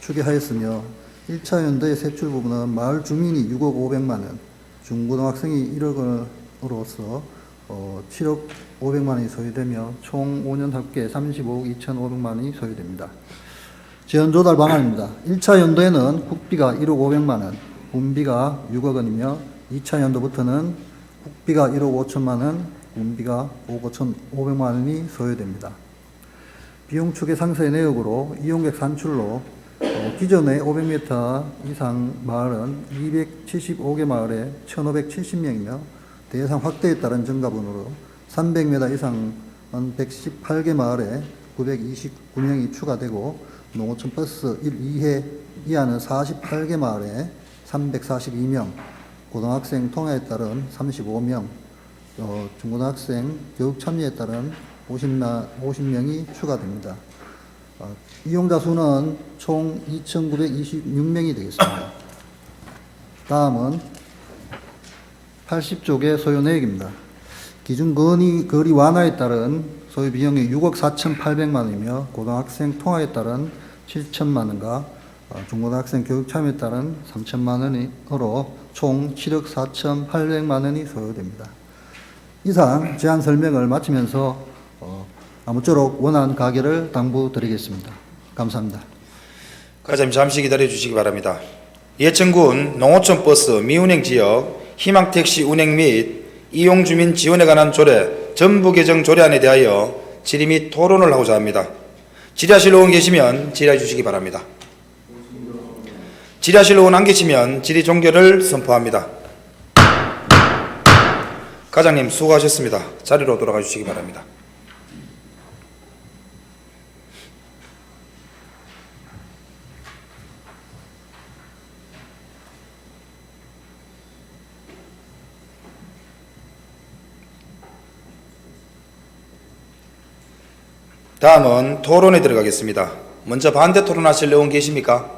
추계하였으며 1차 연도의 세출 부분은 마을 주민이 6억 500만 원, 중고등학생이 1억 원으로서 7억 500만 원이 소요되며 총 5년 합계 35억 2,500만 원이 소요됩니다. 지원 조달 방안입니다. 1차 연도에는 국비가 1억 500만 원, 분비가 6억 원이며 2차 연도부터는 국비가 1억 5천만 원, 분비가 5억 5,500만 원이 소요됩니다. 비용 추계 상세 내역으로 이용객 산출로 기존의 500m 이상 마을은 275개 마을에 1,570명이며 대상 확대에 따른 증가분으로 300m 이상은 118개 마을에 929명이 추가되고 농어촌 버스 1, 2회 이하는 48개 마을에 342명, 고등학생 통화에 따른 35명, 중고등학생 교육 참여에 따른 50명이 추가됩니다. 이용자 수는 총 2,926명이 되겠습니다. 다음은 80쪽의 소요 내역입니다. 기준 거리 완화에 따른 소요 비용이 6억 4,800만 원이며 고등학생 통학에 따른 7천만 원과 중고등학생 교육 참여에 따른 3천만 원으로 총 7억 4,800만 원이 소요됩니다. 이상 제안 설명을 마치면서 아무쪼록 원안 가결을 당부드리겠습니다. 감사합니다. 과장님 잠시 기다려 주시기 바랍니다. 예천군 농어촌 버스 미운행 지역 희망택시 운행 및 이용 주민 지원에 관한 조례 전부 개정 조례안에 대하여 질의 및 토론을 하고자 합니다. 질의하실 의원 계시면 질의해 주시기 바랍니다. 질의하실 의원 안 계시면 질의 종결을 선포합니다. 과장님 수고하셨습니다. 자리로 돌아가 주시기 바랍니다. 다음은 토론에 들어가겠습니다. 먼저 반대 토론하실 의원 계십니까?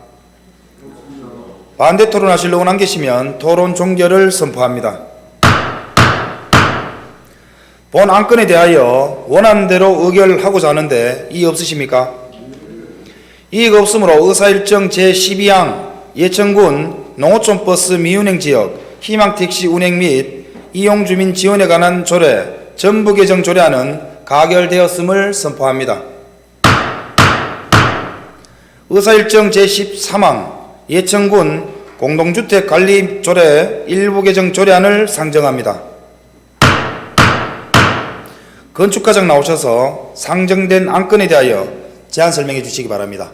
반대 토론하실 의원 안 계시면 토론 종결을 선포합니다. 본 안건에 대하여 원안대로 의결하고자 하는데 이의 없으십니까? 이의가 없으므로 의사일정 제12항 예천군 농어촌버스 미운행 지역 희망택시 운행 및 이용주민 지원에 관한 조례 전부 개정 조례안은 가결되었음을 선포합니다. 의사일정 제13항 예천군 공동주택관리조례 일부 개정 조례안을 상정합니다. 건축과장 나오셔서 상정된 안건에 대하여 제안 설명해 주시기 바랍니다.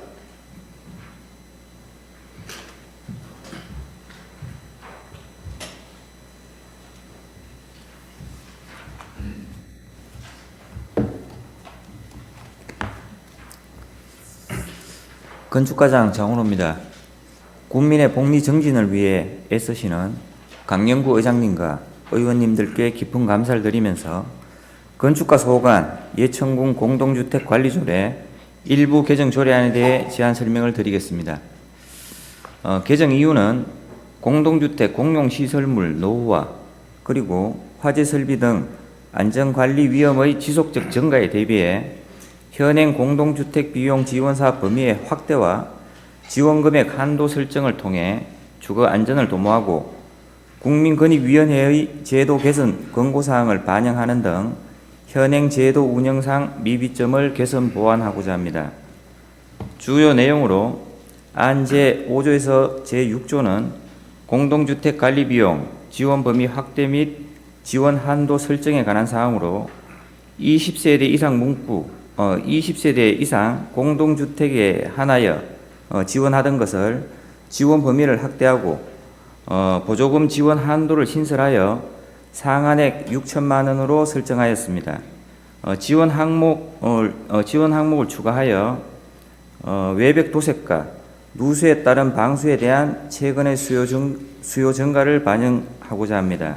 건축과장 장훈호입니다. 국민의 복리 정진을 위해 애쓰시는 강영구 의장님과 의원님들께 깊은 감사를 드리면서 건축과 소관 예천군 공동주택관리조례 일부 개정 조례안에 대해 제안 설명을 드리겠습니다. 개정 이유는 공동주택 공용시설물 노후화 그리고 화재 설비 등 안전관리 위험의 지속적 증가에 대비해 현행 공동주택 비용 지원 사업 범위의 확대와 지원금액 한도 설정을 통해 주거 안전을 도모하고 국민권익위원회의 제도 개선 권고사항을 반영하는 등 현행 제도 운영상 미비점을 개선 보완하고자 합니다. 주요 내용으로 안 제5조에서 제6조는 공동주택 관리 비용 지원 범위 확대 및 지원 한도 설정에 관한 사항으로 20세대 이상 공동주택에 한하여 지원하던 것을 지원 범위를 확대하고 보조금 지원 한도를 신설하여 상한액 6천만 원으로 설정하였습니다. 지원 항목을 추가하여 외벽 도색과 누수에 따른 방수에 대한 최근의 수요 증가를 반영하고자 합니다.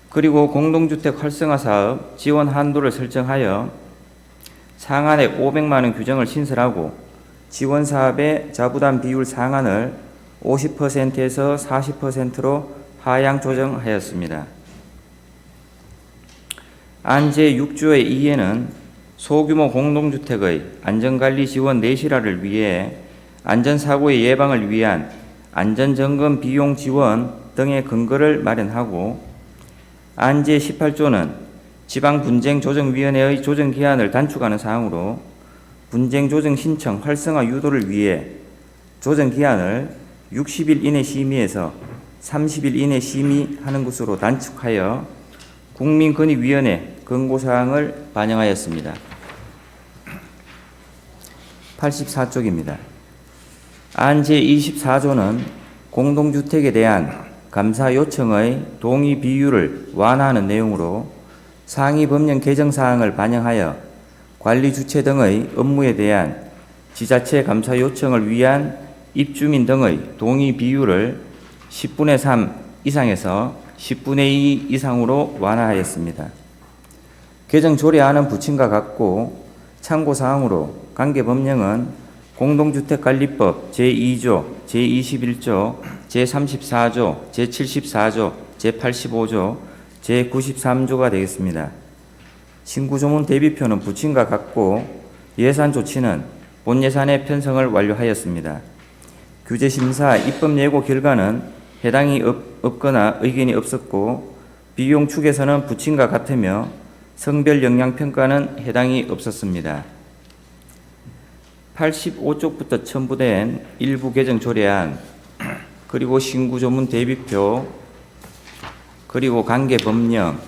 그리고 공동주택 활성화 사업 지원 한도를 설정하여 상한액 500만 원 규정을 신설하고 지원 사업의 자부담 비율 상한을 50%에서 40%로 하향 조정하였습니다. 안 제6조의 2에는 소규모 공동주택의 안전관리 지원 내실화를 위해 안전사고의 예방을 위한 안전점검 비용 지원 등의 근거를 마련하고 안 제18조는 지방분쟁조정위원회의 조정기한을 단축하는 사항으로 분쟁조정 신청 활성화 유도를 위해 조정기한을 60일 이내 심의에서 30일 이내 심의하는 것으로 단축하여 국민권익위원회 권고사항을 반영하였습니다. 84쪽입니다. 안 제24조는 공동주택에 대한 감사 요청의 동의 비율을 완화하는 내용으로 상위 법령 개정 사항을 반영하여 관리 주체 등의 업무에 대한 지자체 감사 요청을 위한 입주민 등의 동의 비율을 10분의 3 이상에서 10분의 2 이상으로 완화하였습니다. 개정 조례안은 부침과 같고 참고사항으로 관계 법령은 공동주택관리법 제2조, 제21조, 제34조, 제74조, 제85조, 제93조가 되겠습니다. 신구조문 대비표는 부침과 같고 예산 조치는 본 예산의 편성을 완료하였습니다. 규제심사 입법 예고 결과는 해당이 없거나 의견이 없었고 비용 축에서는 부침과 같으며 성별 영향평가는 해당이 없었습니다. 85쪽부터 첨부된 일부 개정 조례안 그리고 신구조문 대비표 그리고 관계 법령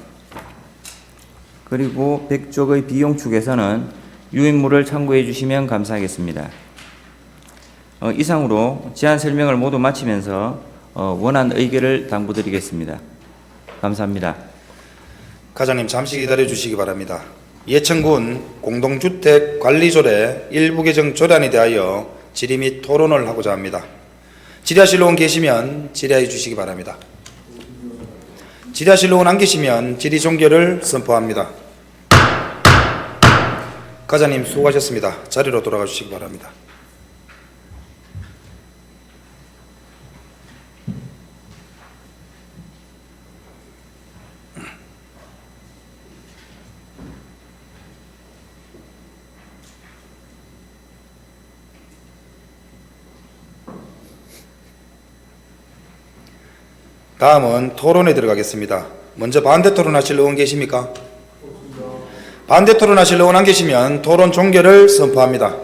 그리고 100쪽의 비용 축에서는 유인물을 참고해 주시면 감사하겠습니다. 이상으로 제안 설명을 모두 마치면서 원안 의결을 당부드리겠습니다. 감사합니다. 과장님 잠시 기다려 주시기 바랍니다. 예천군 공동주택관리조례 일부 개정 조례안에 대하여 질의 및 토론을 하고자 합니다. 질의하실 분 계시면 질의해 주시기 바랍니다. 질의하실 분 안 계시면 질의 종결을 선포합니다. 과장님 수고하셨습니다. 자리로 돌아가 주시기 바랍니다. 다음은 토론에 들어가겠습니다. 먼저 반대 토론하실 의원 계십니까? 반대 토론하실 의원 안 계시면 토론 종결을 선포합니다.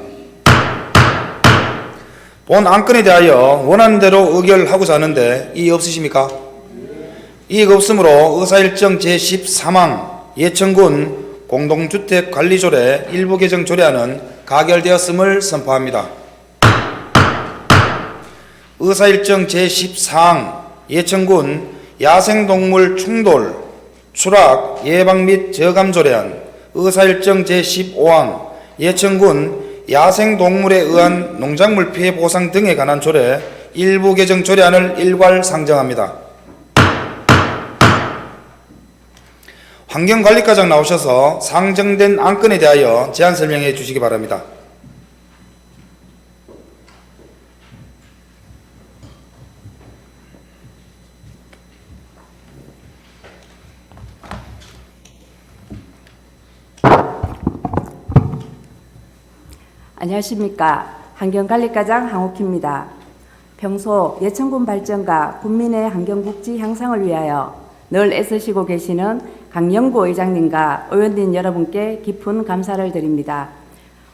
본 안건에 대하여 원하는 대로 의결하고자 하는데 이의 없으십니까? 이의가 없으므로 의사일정 제13항 예천군 공동주택관리조례 일부 개정 조례안은 가결되었음을 선포합니다. 의사일정 제14항 예천군 야생동물 충돌, 추락, 예방 및 저감 조례안, 의사일정 제15항 예천군 야생동물에 의한 농작물 피해 보상 등에 관한 조례 일부 개정 조례안을 일괄 상정합니다. 환경관리과장 나오셔서 상정된 안건에 대하여 제안 설명해 주시기 바랍니다. 안녕하십니까. 환경관리과장 황옥희입니다. 평소 예천군 발전과 군민의 환경복지 향상을 위하여 늘 애쓰시고 계시는 강영구 의장님과 의원님 여러분께 깊은 감사를 드립니다.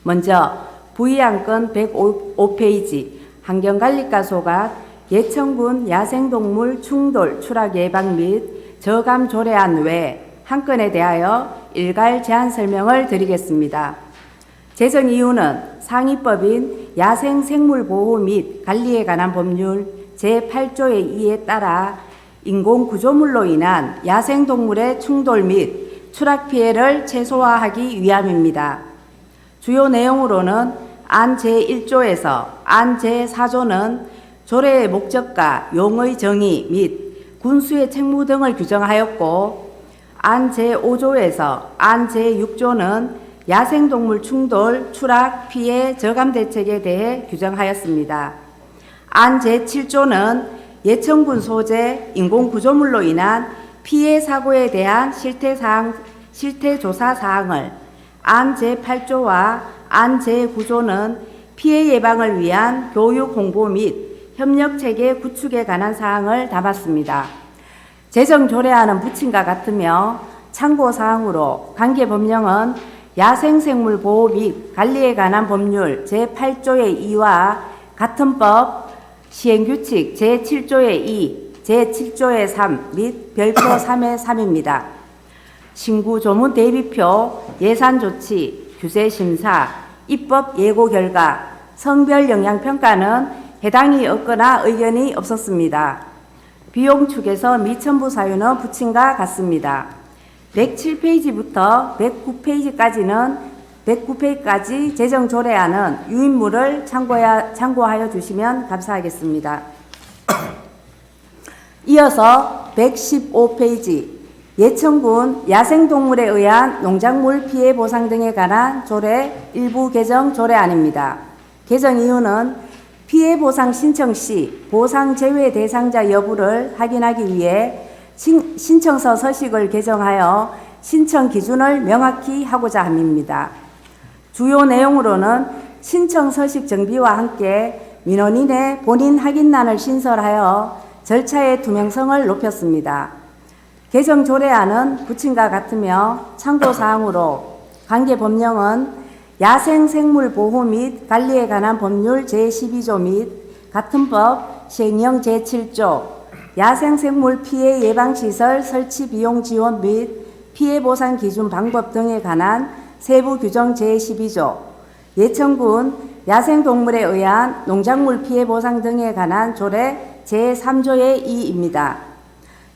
먼저 부의안건 105페이지 환경관리과 소각 예천군 야생동물 충돌 추락 예방 및 저감 조례안 외 한 건에 대하여 일괄 제안 설명을 드리겠습니다. 제정 이유는 상위법인 야생생물보호 및 관리에 관한 법률 제8조의 2에 따라 인공구조물로 인한 야생동물의 충돌 및 추락 피해를 최소화하기 위함입니다. 주요 내용으로는 안 제1조에서 안 제4조는 조례의 목적과 용의 정의 및 군수의 책무 등을 규정하였고, 안 제5조에서 안 제6조는 야생동물 충돌, 추락, 피해, 저감 대책에 대해 규정하였습니다. 안 제7조는 예천군 소재 인공구조물로 인한 피해 사고에 대한 실태조사 사항을, 안 제8조와 안 제9조는 피해 예방을 위한 교육 홍보 및 협력체계 구축에 관한 사항을 담았습니다. 제정 조례안은 부친과 같으며 참고사항으로 관계법령은 야생생물 보호 및 관리에 관한 법률 제8조의 2와 같은 법 시행규칙 제7조의 2, 제7조의 3 및 별표 3의 3입니다. 신구 조문 대비표, 예산조치, 규제심사, 입법 예고 결과, 성별 영향평가는 해당이 없거나 의견이 없었습니다. 비용 축에서 미첨부 사유는 부친과 같습니다. 107페이지부터 109페이지까지 제정 조례안은 유인물을 참고하여 주시면 감사하겠습니다. 이어서 115페이지 예천군 야생동물에 의한 농작물 피해 보상 등에 관한 조례 일부 개정 조례안입니다. 개정 이유는 피해 보상 신청 시 보상 제외 대상자 여부를 확인하기 위해 신청서 서식을 개정하여 신청 기준을 명확히 하고자 함입니다. 주요 내용으로는 신청 서식 정비와 함께 민원인의 본인 확인란을 신설하여 절차의 투명성을 높였습니다. 개정 조례안은 부친과 같으며 참고사항으로 관계법령은 야생생물보호 및 관리에 관한 법률 제12조 및 같은 법 시행령 제7조 야생생물 피해 예방시설 설치 비용 지원 및 피해 보상 기준 방법 등에 관한 세부 규정 제12조 예천군 야생동물에 의한 농작물 피해 보상 등에 관한 조례 제3조의 2입니다.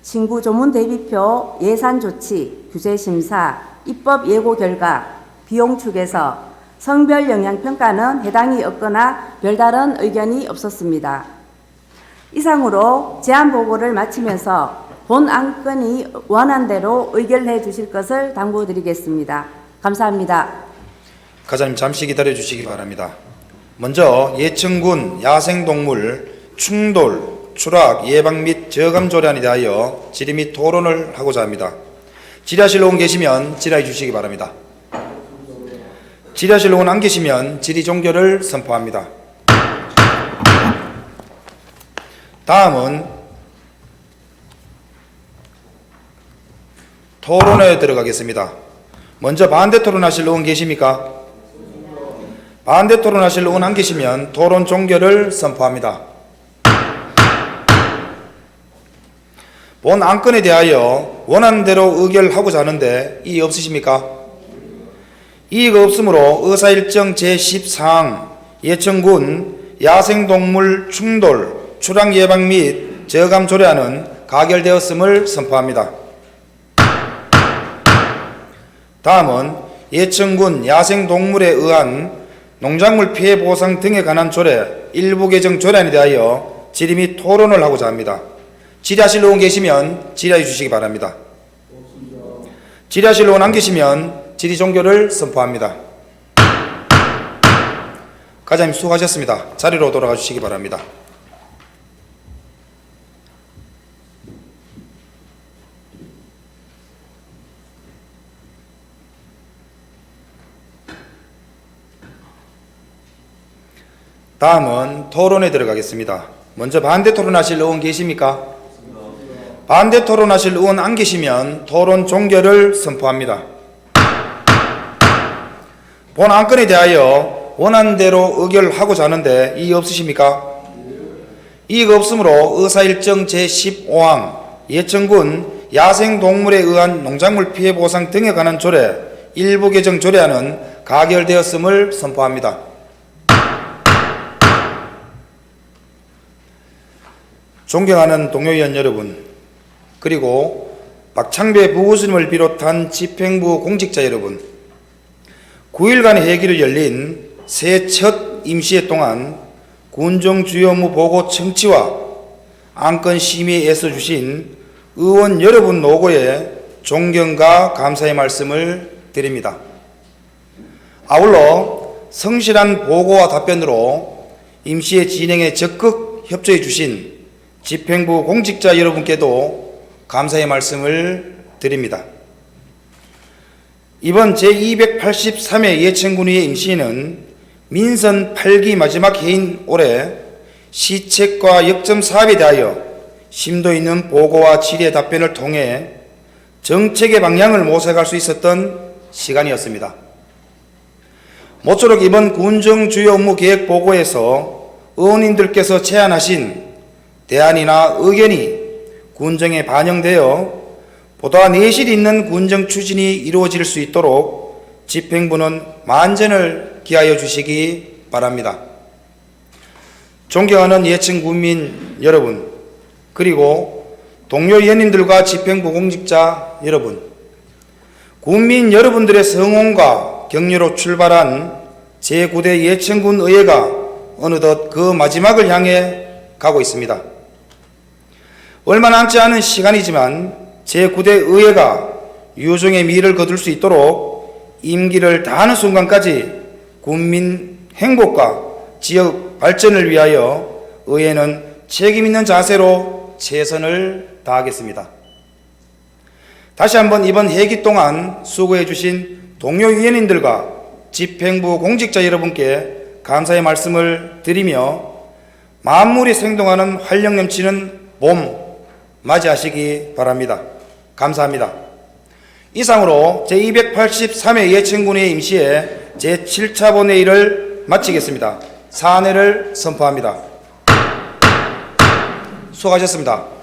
신구 조문 대비표, 예산조치, 규제심사, 입법 예고 결과, 비용 축에서 성별 영향평가는 해당이 없거나 별다른 의견이 없었습니다. 이상으로 제안 보고를 마치면서 본 안건이 원안대로 의결해 주실 것을 당부드리겠습니다. 감사합니다. 과장님 잠시 기다려 주시기 바랍니다. 먼저 예천군 야생동물 충돌, 추락, 예방 및 저감 조례안에 대하여 질의 및 토론을 하고자 합니다. 질의하실 의원 계시면 질의해 주시기 바랍니다. 질의하실 의원 안 계시면 질의 종결을 선포합니다. 다음은 토론에 들어가겠습니다. 먼저 반대 토론하실 의원 계십니까? 반대 토론하실 의원 안 계시면 토론 종결을 선포합니다. 본 안건에 대하여 원하는 대로 의결하고자 하는데 이의 없으십니까? 이의가 없으므로 의사일정 제10사항 예천군 야생동물 충돌, 출항 예방 및 저감 조례안은 가결되었음을 선포합니다. 다음은 예천군 야생동물에 의한 농작물 피해 보상 등에 관한 조례 일부 개정 조례안에 대하여 질의 및 토론을 하고자 합니다. 질의하실 의원 계시면 질의해 주시기 바랍니다. 질의하실 의원 안 계시면 질의 종결을 선포합니다. 과장님 수고하셨습니다. 자리로 돌아가 주시기 바랍니다. 다음은 토론에 들어가겠습니다. 먼저 반대 토론하실 의원 계십니까? 반대 토론하실 의원 안 계시면 토론 종결을 선포합니다. 본 안건에 대하여 원안대로 의결하고자 하는데 이의 없으십니까? 이의가 없으므로 의사일정 제15항 예천군 야생동물에 의한 농작물 피해 보상 등에 관한 조례 일부 개정 조례안은 가결되었음을 선포합니다. 존경하는 동료위원 여러분, 그리고 박창배 부교수님을 비롯한 집행부 공직자 여러분, 9일간의 회기로 열린 새해 첫 임시회 동안 군정 주요 업무 보고 청취와 안건 심의에 애써주신 의원 여러분 노고에 존경과 감사의 말씀을 드립니다. 아울러 성실한 보고와 답변으로 임시회 진행에 적극 협조해 주신 집행부 공직자 여러분께도 감사의 말씀을 드립니다. 이번 제283회 예천군의회 임시회는 민선 8기 마지막 회인 올해 시책과 역점 사업에 대하여 심도 있는 보고와 질의 답변을 통해 정책의 방향을 모색할 수 있었던 시간이었습니다. 모쪼록 이번 군정 주요 업무 계획 보고에서 의원님들께서 제안하신 대안이나 의견이 군정에 반영되어 보다 내실 있는 군정 추진이 이루어질 수 있도록 집행부는 만전을 기하여 주시기 바랍니다. 존경하는 예천 군민 여러분, 그리고 동료 의원님들과 집행부 공직자 여러분, 군민 여러분들의 성원과 격려로 출발한 제9대 예천군 의회가 어느덧 그 마지막을 향해 가고 있습니다. 얼마 남지 않은 시간이지만 제9대 의회가 유종의 미를 거둘 수 있도록 임기를 다하는 순간까지 국민 행복과 지역 발전을 위하여 의회는 책임있는 자세로 최선을 다하겠습니다. 다시 한번 이번 회기 동안 수고해 주신 동료 위원님들과 집행부 공직자 여러분께 감사의 말씀을 드리며 만물이 생동하는 활력 넘치는 봄 맞이하시기 바랍니다. 감사합니다. 이상으로 제283회 예천군의 임시회 제7차 본회의를 마치겠습니다. 사안회를 선포합니다. 수고하셨습니다.